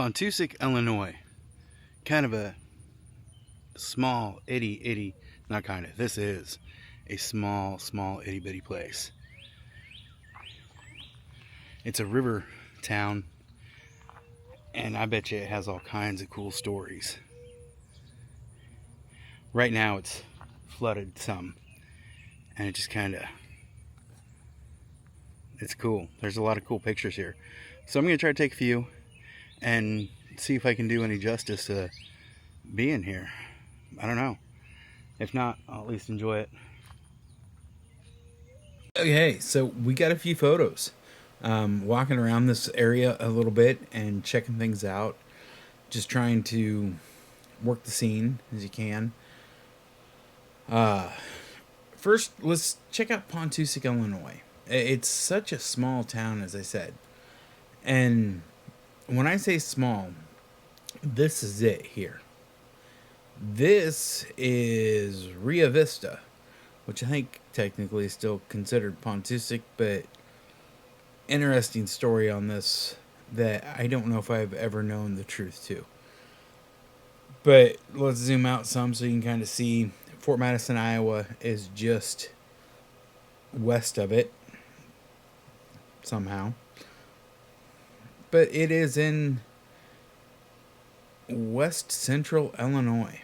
Pontoosuc, Illinois. Kind of a small, itty, not kind of, this is a small, itty bitty place. It's a river town, and I bet you it has all kinds of cool stories. Right now it's flooded some, and it just kind of, it's cool. There's a lot of cool pictures here. So I'm going to try to take a few and see if I can do any justice to being here. I don't know. If not, I'll at least enjoy it. Okay, so we got a few photos. Walking around this area a little bit and checking things out. Just trying to work the scene as you can. First, let's check out Pontoosuc, Illinois. It's such a small town, as I said. And when I say small, this is it here. This is Rio Vista, which I think technically is still considered Pontoosuc, but interesting story on this that I don't know if I've ever known the truth to. But let's zoom out some so you can kind of see. Fort Madison, Iowa is just west of it somehow. But it is in west central Illinois.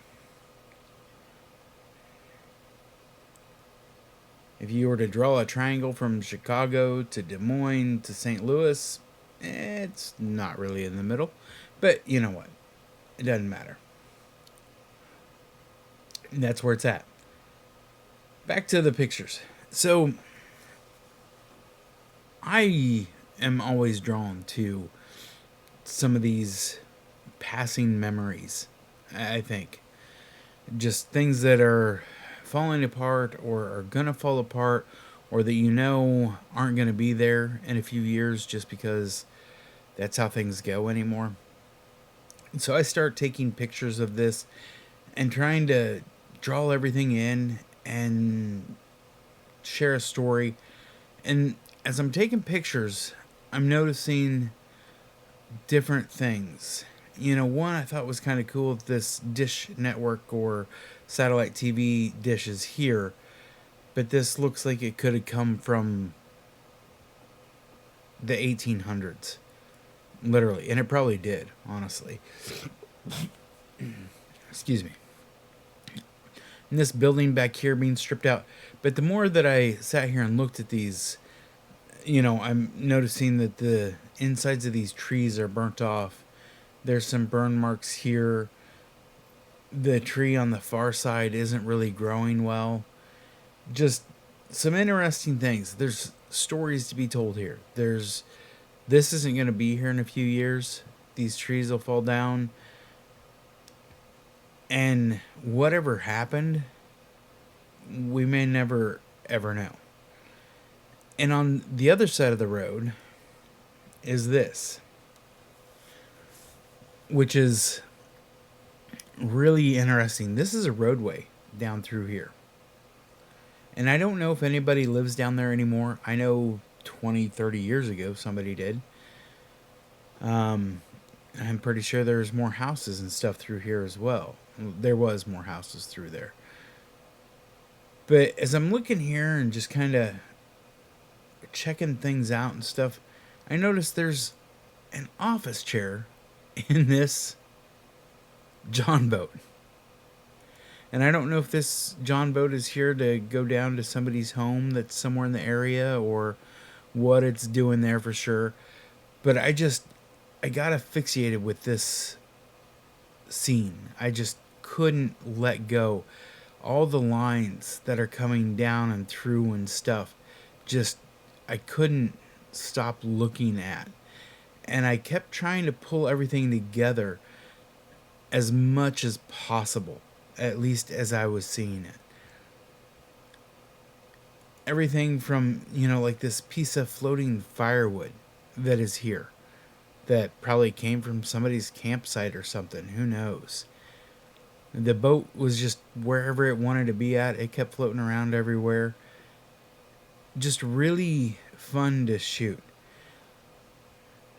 If you were to draw a triangle from Chicago to Des Moines to St. Louis, it's not really in the middle. But you know what? It doesn't matter. And that's where it's at. Back to the pictures. So, I am always drawn to some of these passing memories, I think. Just things that are falling apart or are going to fall apart or that you know aren't going to be there in a few years just because that's how things go anymore. So I start taking pictures of this and trying to draw everything in and share a story. And as I'm taking pictures, I'm noticing different things. You know, one I thought was kind of cool, this dish network or satellite TV dishes here, but this looks like it could have come from the 1800s, literally, and it probably did, honestly. Excuse me. And this building back here being stripped out, but the more that I sat here and looked at these, you know, I'm noticing that the insides of these trees are burnt off. There's some burn marks here. The tree on the far side isn't really growing well. Just some interesting things. There's stories to be told here. This isn't going to be here in a few years. These trees will fall down. And whatever happened, we may never, ever know. And on the other side of the road is this, which is really interesting. This is a roadway down through here. And I don't know if anybody lives down there anymore. I know 20, 30 years ago somebody did. I'm pretty sure there's more houses and stuff through here as well. There was more houses through there. But as I'm looking here and just kind of checking things out and stuff, I noticed there's an office chair in this John boat. And I don't know if this John boat is here to go down to somebody's home that's somewhere in the area or what it's doing there for sure. But I got asphyxiated with this scene. I just couldn't let go. All the lines that are coming down and through and stuff, just I couldn't stop looking at. And I kept trying to pull everything together as much as possible, at least as I was seeing it. Everything from, you know, like this piece of floating firewood that is here that probably came from somebody's campsite or something. Who knows? The boat was just wherever it wanted to be at. It kept floating around everywhere. Just really fun to shoot.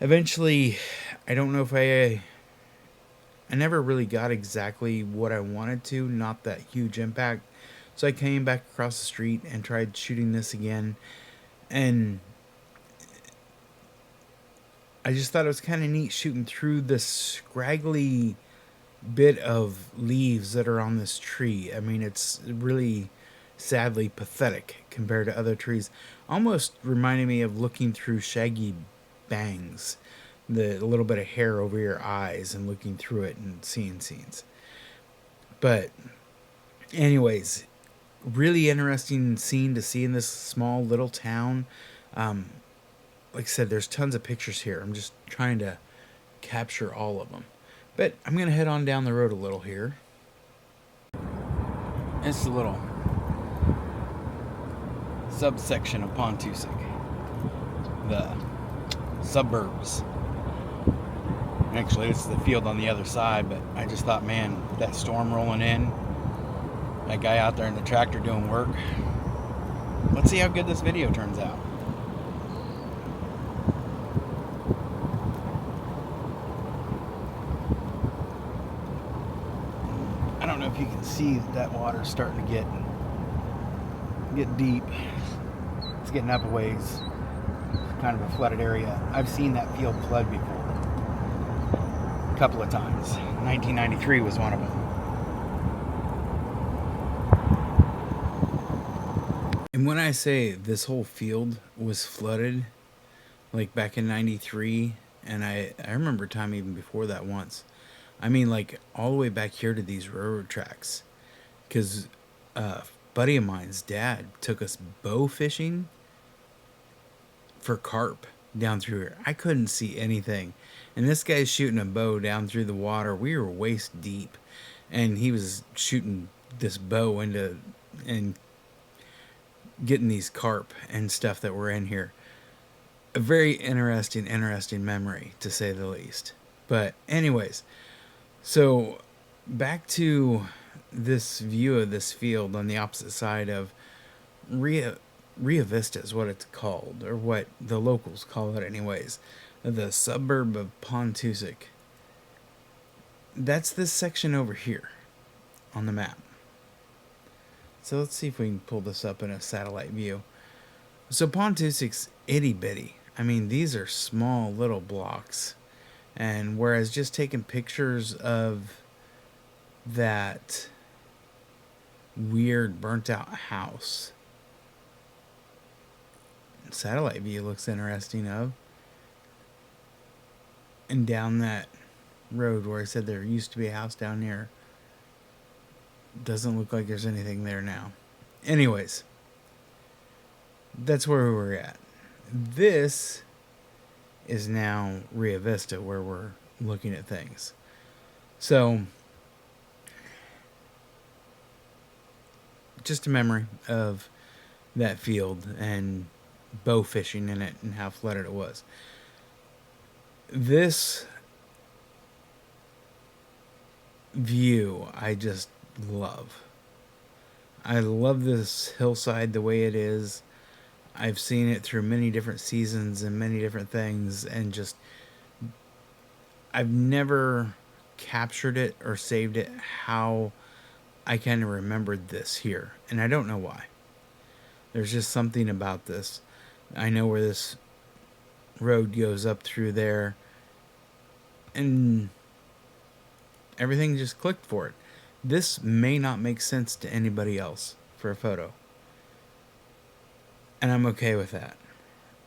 Eventually, I don't know if I never really got exactly what I wanted to, not that huge impact. So I came back across the street and tried shooting this again, and I just thought it was kind of neat shooting through this scraggly bit of leaves that are on this tree. I mean, it's really sadly pathetic compared to other trees. Almost reminded me of looking through shaggy bangs, the little bit of hair over your eyes, and looking through it and seeing scenes. But, anyways, really interesting scene to see in this small little town. Like I said, there's tons of pictures here. I'm just trying to capture all of them. But I'm going to head on down the road a little here. It's a little subsection of Pontoosuc, the suburbs. Actually, it's the field on the other side, but I just thought, man, that storm rolling in, that guy out there in the tractor doing work. Let's see how good this video turns out. I don't know if you can see that water's starting to get deep. It's getting up a ways. It's kind of a flooded area. I've seen that field flood before. A couple of times. 1993 was one of them. And when I say this whole field was flooded, like back in 93, and I remember a time even before that once. I mean, like, all the way back here to these railroad tracks. Because a buddy of mine's dad took us bow fishing for carp down through here. I couldn't see anything. And this guy's shooting a bow down through the water. We were waist deep. And he was shooting this bow into and getting these carp and stuff that were in here. A very interesting memory, to say the least. But anyways, so back to this view of this field on the opposite side of Rio Vista is what it's called, or what the locals call it anyways. The suburb of Pontoosuc. That's this section over here on the map. So let's see if we can pull this up in a satellite view. So Pontoosuc's itty bitty. I mean, these are small little blocks. And whereas just taking pictures of that weird burnt out house, satellite view looks interesting of. And down that road where I said there used to be a house down here, doesn't look like there's anything there now. Anyways, that's where we're at. This is now Rio Vista, where we're looking at things. So, just a memory of that field and bow fishing in it and how flooded it was. This view I just love. I love this hillside the way it is. I've seen it through many different seasons and many different things, and just I've never captured it or saved it how I kind of remembered this here, and I don't know why. There's just something about this. I know where this road goes up through there, and everything just clicked for it. This may not make sense to anybody else for a photo, and I'm okay with that.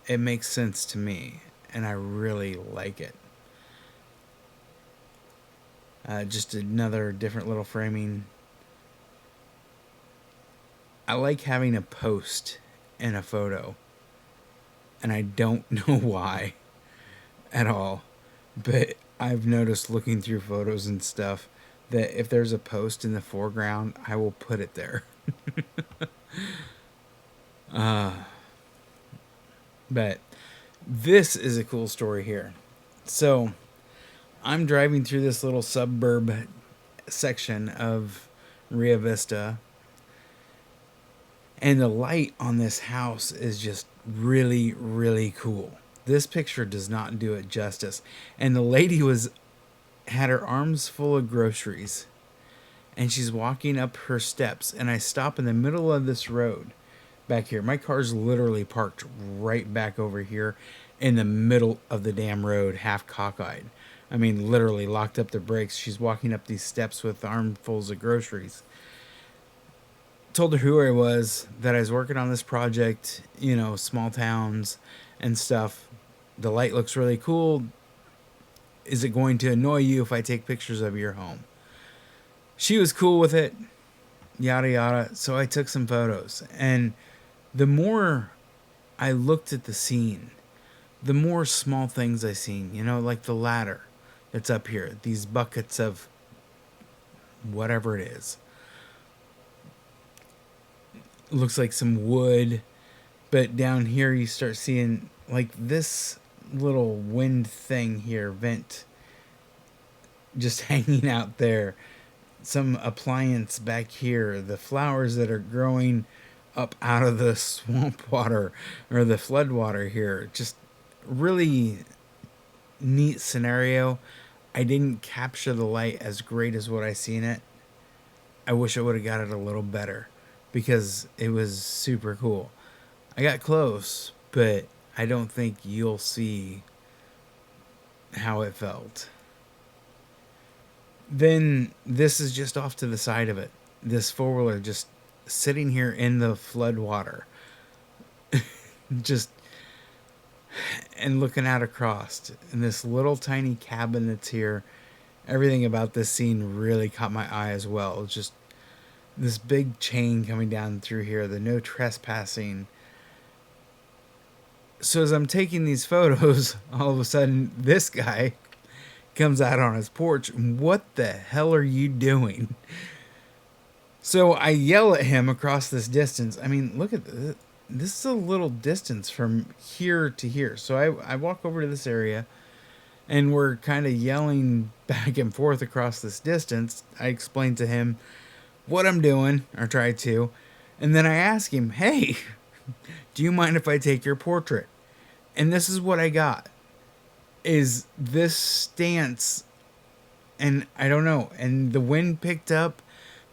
It makes sense to me, and I really like it. Just another different little framing. I like having a post in a photo, and I don't know why at all, but I've noticed looking through photos and stuff that if there's a post in the foreground, I will put it there. But this is a cool story here. So I'm driving through this little suburb section of Rio Vista, and the light on this house is just really, really cool. This picture does not do it justice. And the lady had her arms full of groceries, and she's walking up her steps, and I stop in the middle of this road back here. My car's literally parked right back over here in the middle of the damn road, half cockeyed. I mean, literally locked up the brakes. She's walking up these steps with armfuls of groceries. Told her who I was, that I was working on this project, small towns and stuff. The light looks really cool. Is it going to annoy you if I take pictures of your home? She was cool with it, yada yada. So I took some photos. And the more I looked at the scene, the more small things I seen, like the ladder that's up here, these buckets of whatever it is. Looks like some wood, but down here you start seeing like this little wind thing here, vent, just hanging out there. Some appliance back here, the flowers that are growing up out of the swamp water or the flood water here. Just really neat scenario. I didn't capture the light as great as what I seen it. I wish I would have got it a little better because it was super cool. I got close, but I don't think you'll see how it felt. Then this is just off to the side of it. This four-wheeler just sitting here in the flood water. Just and looking out across in this little tiny cabin that's here. Everything about this scene really caught my eye as well. Just this big chain coming down through here, the no trespassing. So as I'm taking these photos, all of a sudden this guy comes out on his porch. What the hell are you doing? So I yell at him across this distance. I mean, look at this. This is a little distance from here to here. So I walk over to this area, and we're kind of yelling back and forth across this distance. I explain to him what I'm doing, or try to. And then I ask him, hey, do you mind if I take your portrait? And this is what I got. Is this stance, and I don't know, and the wind picked up,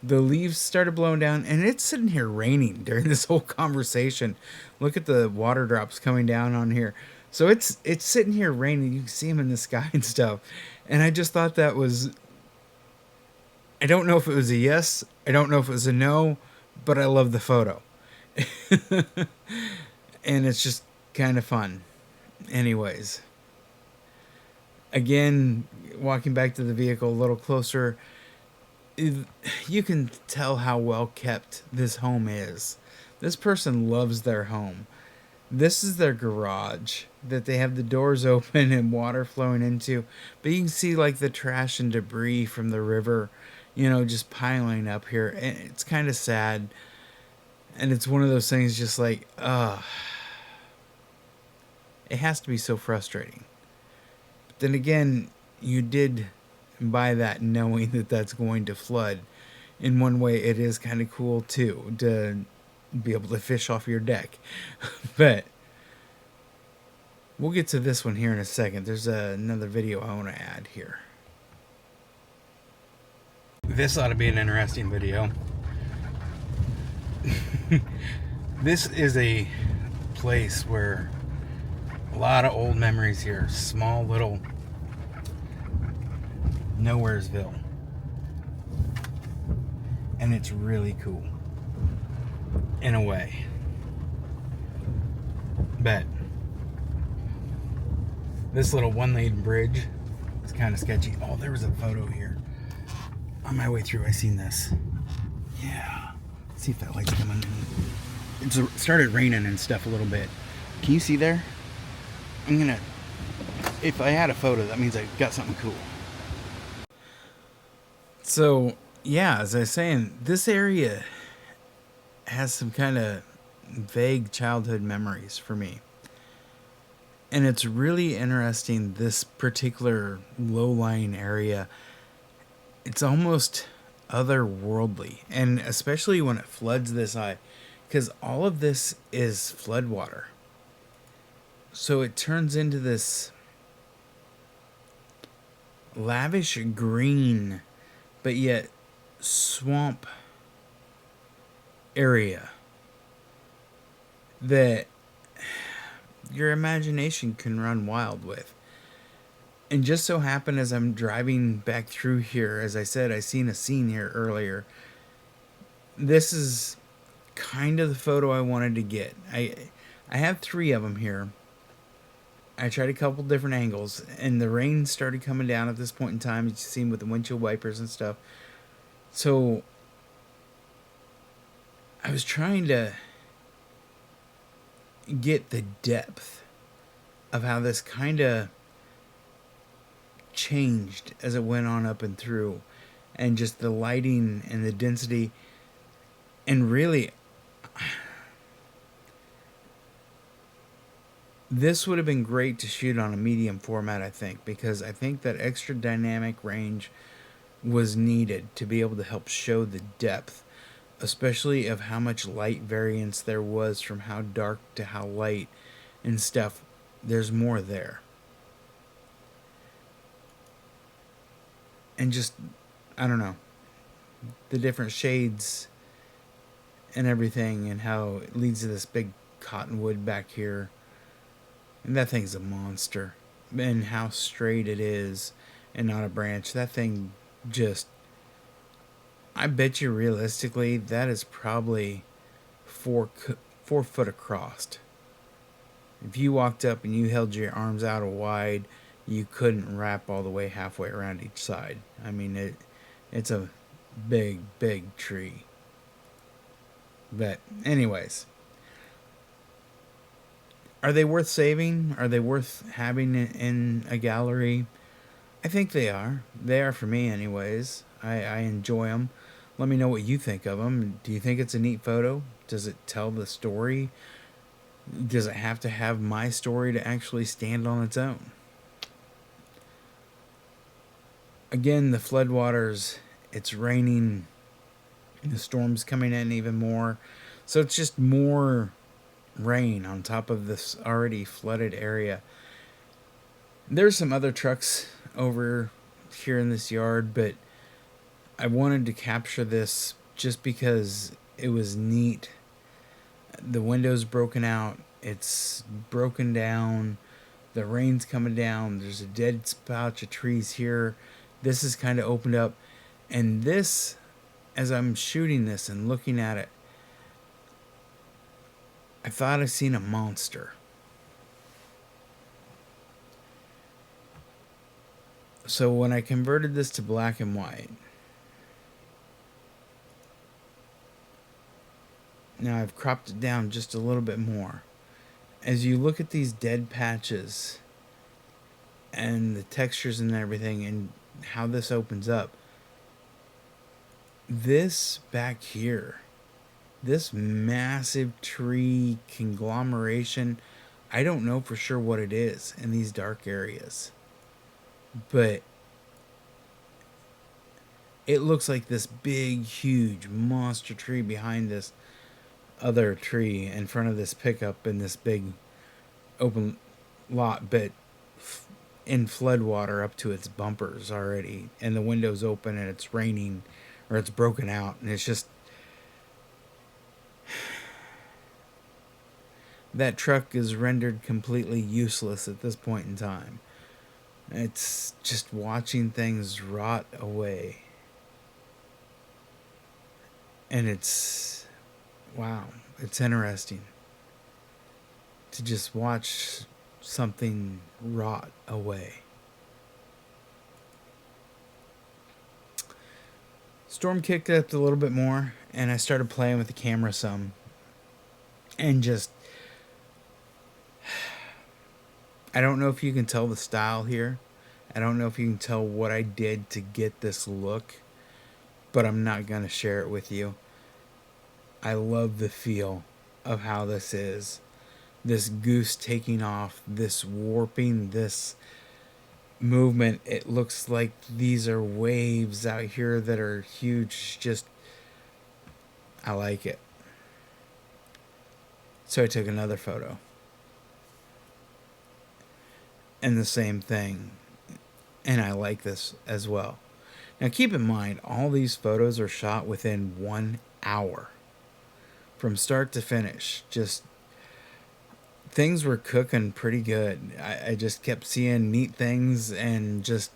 the leaves started blowing down, and it's sitting here raining during this whole conversation. Look at the water drops coming down on here. So it's sitting here raining. You can see them in the sky and stuff. And I just thought that was, I don't know if it was a yes, I don't know if it was a no, but I love the photo. And it's just kind of fun. Anyways. Again, walking back to the vehicle a little closer, you can tell how well kept this home is. This person loves their home. This is their garage that they have the doors open and water flowing into. But you can see like the trash and debris from the river, just piling up here. And it's kind of sad. And it's one of those things just like, it has to be so frustrating. But then again, you did buy that knowing that that's going to flood. In one way, it is kind of cool too to be able to fish off your deck. But we'll get to this one here in a second. There's another video I want to add here. This ought to be an interesting video. This is a place where a lot of old memories here. Small little Nowheresville. And it's really cool. In a way. But this little one-lane bridge is kind of sketchy. Oh, there was a photo here. On my way through, I seen this. Yeah. Let's see if that light's coming in. It started raining and stuff a little bit. Can you see there? If I had a photo, that means I got something cool. So, yeah, as I was saying, this area has some kind of vague childhood memories for me. And it's really interesting, this particular low-lying area. It's almost otherworldly, and especially when it floods this high, because all of this is floodwater. So it turns into this lavish green, but yet swamp area that your imagination can run wild with. And just so happened as I'm driving back through here, as I said, I seen a scene here earlier. This is kind of the photo I wanted to get. I have 3 of them here. I tried a couple different angles, and the rain started coming down at this point in time, as you see with the windshield wipers and stuff. So I was trying to get the depth of how this kind of changed as it went on up and through, and just the lighting and the density. And really, this would have been great to shoot on a medium format, I think, because I think that extra dynamic range was needed to be able to help show the depth, especially of how much light variance there was from how dark to how light and stuff. There's more there. And just, I don't know, the different shades and everything, and how it leads to this big cottonwood back here. And that thing's a monster. And how straight it is and not a branch. That thing just, I bet you realistically that is probably 4 foot across. If you walked up and you held your arms out wide, you couldn't wrap all the way halfway around each side. I mean, it's a big, big tree. But anyways, are they worth saving? Are they worth having in a gallery? I think they are. They are for me, anyways. I enjoy them. Let me know what you think of them. Do you think it's a neat photo? Does it tell the story? Does it have to have my story to actually stand on its own? Again, the floodwaters, it's raining, the storm's coming in even more. So it's just more rain on top of this already flooded area. There's some other trucks over here in this yard, but I wanted to capture this just because it was neat. The window's broken out, it's broken down, the rain's coming down, there's a dead patch of trees here. This is kind of opened up, and this, as I'm shooting this and looking at it, I thought I seen a monster. So when I converted this to black and white, now I've cropped it down just a little bit more. As you look at these dead patches and the textures and everything and how this opens up, this back here, this massive tree conglomeration, I don't know for sure what it is in these dark areas, but it looks like this big, huge monster tree behind this other tree in front of this pickup in this big open lot, but in floodwater up to its bumpers already, and the window's open and it's raining, or it's broken out, and it's just, that truck is rendered completely useless at this point in time. It's just watching things rot away. And it's, wow, it's interesting to just watch something rot away. Storm kicked up a little bit more, and I started playing with the camera some, and just, I don't know if you can tell the style here. I don't know if you can tell what I did to get this look, but I'm not going to share it with you. I love the feel of how this is. This goose taking off, this warping, this movement. It looks like these are waves out here that are huge. Just, I like it. So I took another photo. and the same thing. And I like this as well. Now, keep in mind, all these photos are shot within 1 hour from start to finish. Just things were cooking pretty good. I just kept seeing neat things and just,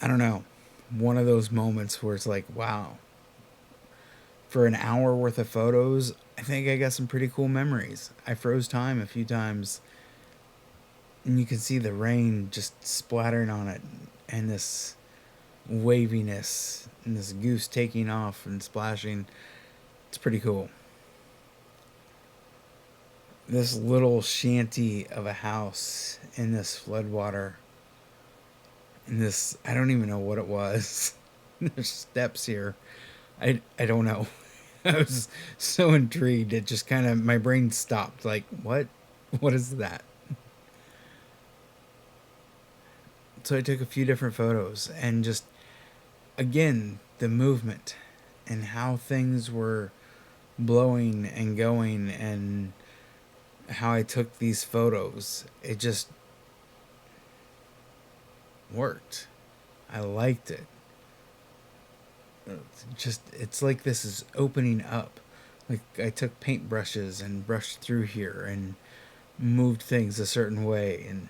I don't know, one of those moments where it's like, wow, for an hour worth of photos, I think I got some pretty cool memories. I froze time a few times, and you can see the rain just splattering on it, and this waviness, and this goose taking off and splashing. It's pretty cool. This little shanty of a house in this floodwater, and this, I don't even know what it was. There's steps here. I don't know. I was so intrigued. It just kind of, my brain stopped. Like, what? What is that? So I took a few different photos and just, again, the movement and how things were blowing and going and how I took these photos. It just worked. I liked it. It's like this is opening up. Like I took paintbrushes and brushed through here and moved things a certain way, and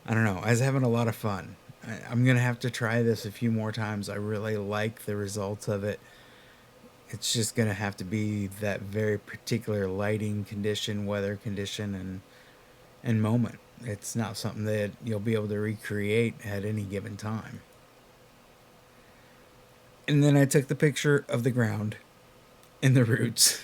I don't know. I was having a lot of fun. I'm gonna have to try this a few more times. I really like the results of it. It's just gonna have to be that very particular lighting condition, weather condition, and moment. It's not something that you'll be able to recreate at any given time. And then I took the picture of the ground and the roots.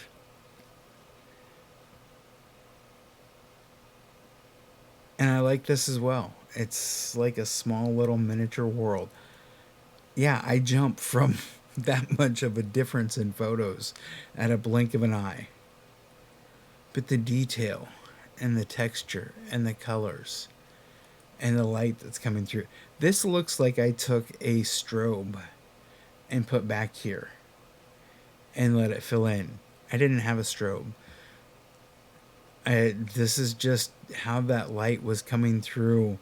And I like this as well. It's like a small little miniature world. Yeah, I jump from that much of a difference in photos at a blink of an eye. But the detail and the texture and the colors and the light that's coming through. This looks like I took a strobe and put back here and let it fill in. I didn't have a strobe. This is just how that light was coming through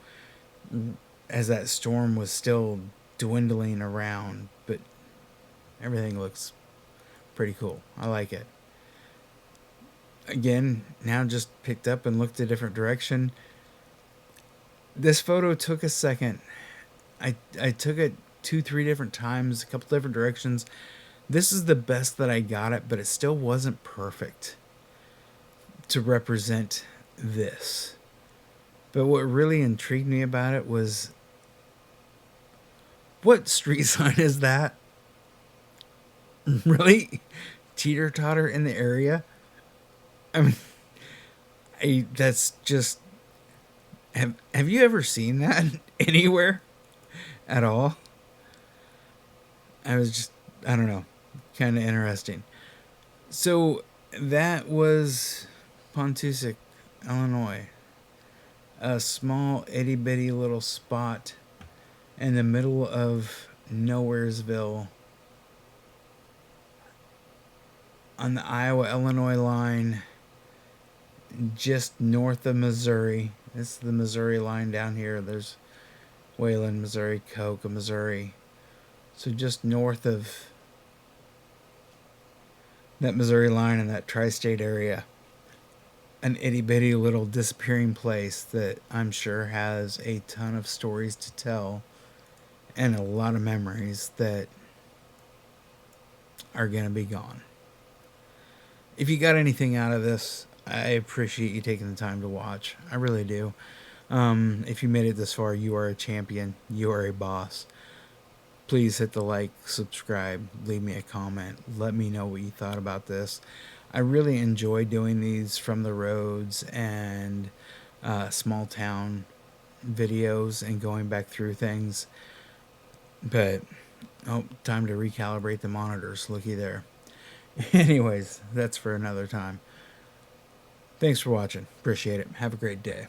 as that storm was still dwindling around, but everything looks pretty cool. I like it. Again, now just picked up and looked a different direction. This photo took a second. I took it 2, 3 different times, a couple different directions. This is the best that I got it, but it still wasn't perfect to represent this. But what really intrigued me about it was, what street sign is that? Really? Teeter totter in the area? I mean, that's just. Have you ever seen that anywhere at all? I was just, I don't know, kind of interesting. So that was Pontoosuc, Illinois. A small itty bitty little spot in the middle of Nowheresville on the Iowa-Illinois line, just north of Missouri. This is the Missouri line down here. There's Wayland, Missouri, Coke, Missouri. So just north of that Missouri line in that tri-state area. An itty bitty little disappearing place that I'm sure has a ton of stories to tell and a lot of memories that are going to be gone. If you got anything out of this, I appreciate you taking the time to watch. I really do. If you made it this far, you are a champion. You are a boss. Please hit the like, subscribe, leave me a comment. Let me know what you thought about this. I really enjoy doing these from the roads and small town videos and going back through things. But, time to recalibrate the monitors. Looky there. Anyways, that's for another time. Thanks for watching. Appreciate it. Have a great day.